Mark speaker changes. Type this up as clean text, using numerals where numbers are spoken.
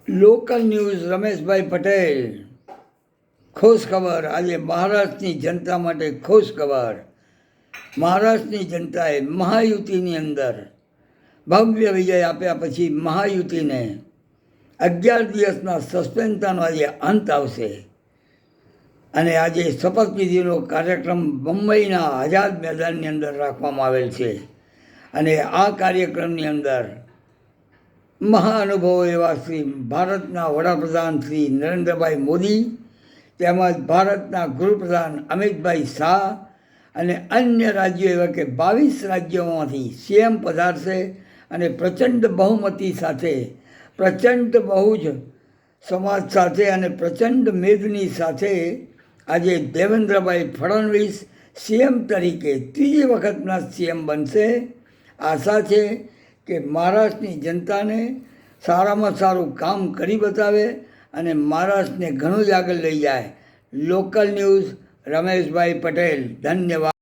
Speaker 1: Local news Rameshbhai Patel. ખુશ ખબર. આજે મહારાષ્ટ્રની જનતા માટે ખુશ ખબર. મહારાષ્ટ્રની જનતાએ મહાયુતિની અંદર ભવ્ય વિજય આપ્યા પછી મહાયુતિને 11 દિવસના સસ્પેન્સનો આજે અંત આવશે અને આજે શપથવિધિનો કાર્યક્રમ મુંબઈના આઝાદ મેદાનની અંદર રાખવામાં આવેલ છે અને આ કાર્યક્રમની અંદર મહાઅનુભવો એવા શ્રી ભારતના વડાપ્રધાન શ્રી નરેન્દ્રભાઈ મોદી તેમજ ભારતના ગૃહપ્રધાન અમિતભાઈ શાહ અને અન્ય રાજ્યો એવા કે 22 રાજ્યોમાંથી સીએમ પધારશે અને પ્રચંડ બહુમતી સાથે પ્રચંડ બહુજ સમાજ સાથે અને પ્રચંડ મેદની સાથે આજે દેવેન્દ્રભાઈ ફડણવીસ સીએમ તરીકે ત્રીજી વખતના સીએમ બનશે. આશા છે કે મહારાષ્ટ્રની જનતાને સારામાં સારું કામ કરી બતાવે અને મહારાષ્ટ્રને ઘણું જ આગળ લઈ જાય. Local news Rameshbhai Patel. ધન્યવાદ.